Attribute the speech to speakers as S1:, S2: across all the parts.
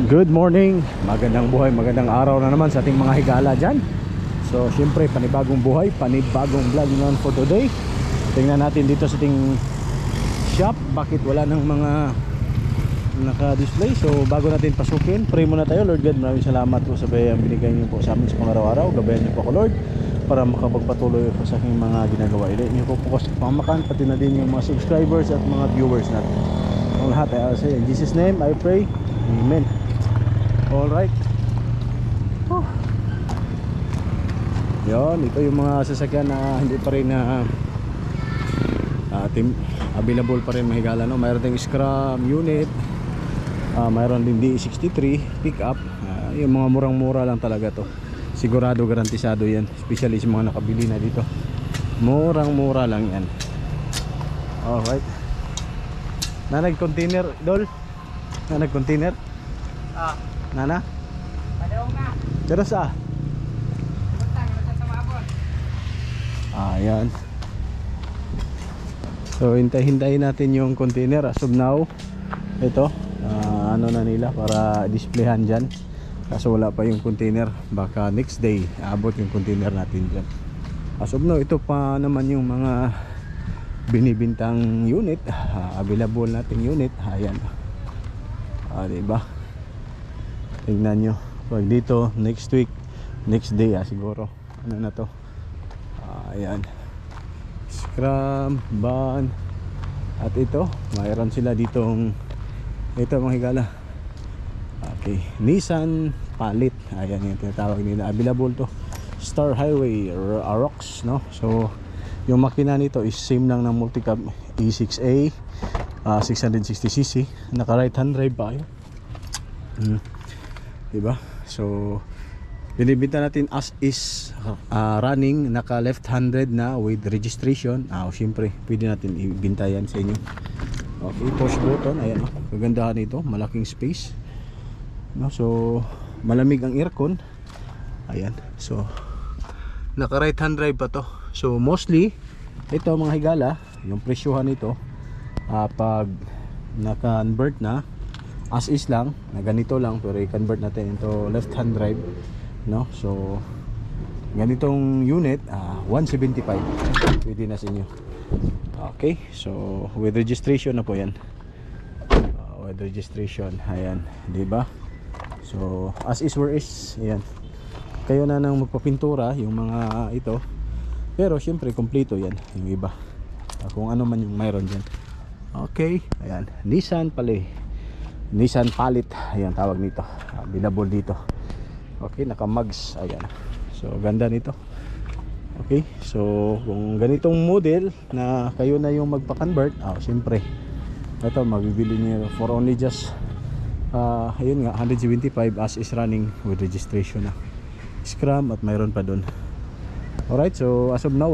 S1: Good morning, magandang buhay, magandang araw na naman sa ating mga higala dyan. So syempre panibagong buhay, panibagong vlog naman for today. Tingnan natin dito sa ating shop, bakit wala ng mga naka-display. So bago natin pasukin, pray muna tayo. Lord God, maraming salamat po sa bayang binigay niyo po sa amin sa pang-araw-araw. Gabayan niyo po ako, Lord, para makapagpatuloy po sa aking mga ginagawa. Ilay niyo po po sa pamakan, pati na din yung mga subscribers at mga viewers natin. Ang lahat ay say in Jesus name I pray, amen. Alright. Yan, ito yung mga sasakyan na hindi pa rin na available pa rin mahigala, no? Mayroon tayong Scram unit, mayroon din D63 pickup, yung mga murang-mura lang talaga to. Sigurado garantisado yan, especially sa mga nakabili na dito. Murang-mura lang yan. Alright. Nanag-container, Dol? Nanag-container? Nana?
S2: Padong na.
S1: Pero sa? Ayan. So hintay-hintayin natin yung container as of now. Ito, ano na nila para displayhan dyan. Kaso wala pa yung container. Baka next day abot yung container natin dyan. As of now, ito pa naman yung mga binibintang unit, available nating unit. Ayan. Diba? Tingnan nyo. Pag dito next week, next day siguro. Ano na to? Ayan. Scram, van. At ito, mayroon sila ditong ito mga higala. Okay, Nissan Palit. Ayan yung tinatawag nila. Available to Star Highway Arox, no? So yung makina nito is same lang ng multicab E6A, 660cc. Naka right hand drive pa yun. Diba? So binibenta natin as is, running, naka left handed na with registration. Siyempre pwede natin ibenta yan sa inyo. Okay, push button. Ayan, kagandahan nito, malaking space, no? So malamig ang aircon. Ayan, so naka right hand drive pa to. So mostly ito mga higala, yung presyohan nito, pag naka-convert na as is lang, na ganito lang, pero i-convert natin into left hand drive, no? So ganitong unit, 175 pwede na sa inyo. Okay, so with registration na po yan. With registration, ayan, diba? So as is where is, ayan. Kayo na nang magpapintura yung mga ito. Pero syempre kompleto yan yung iba, kung ano man yung mayroon dyan. Okay, ayan, Nissan Palit, ayan tawag nito, available dito. Okay, naka mugs, ayan. So ganda nito. Okay, so kung ganitong model na kayo na yung magpa-convert, syempre ito mabibili niyo for only just ayun nga, 175 as is running with registration na. Scram at mayroon pa doon. Alright, so as of now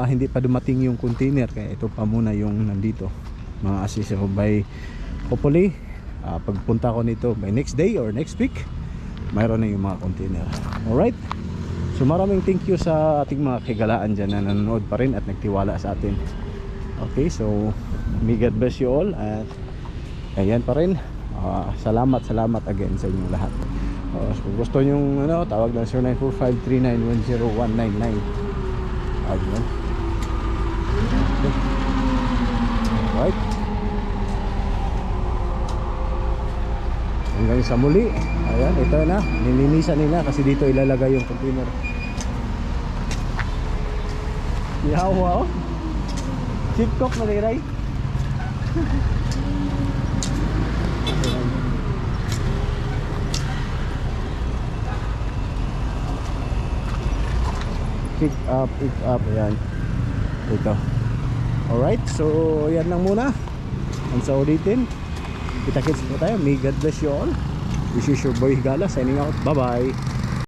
S1: hindi pa dumating yung container, kaya ito pa muna yung nandito mga assist. So by hopefully pagpunta ko nito by next day or next week, mayroon na yung mga container. Alright, so maraming thank you sa ating mga kigalaan dyan na nanonood pa rin at nagtiwala sa atin. Okay, so may God bless you all. At ayan pa rin, salamat again sa inyong lahat. Kung gusto nyo tawag na 0945391099. Ayan. Okay. Alright, hanggang sa muli. Ayan, ito na, nilinisan nila kasi dito ilalagay yung container. Yawa, chipkok na liray. Pick up, ayan. Ito. Alright, so yan lang muna. Ang sa ulitin, kita-kits po tayo. May God bless you all. This is your boy Higala signing out. Bye bye.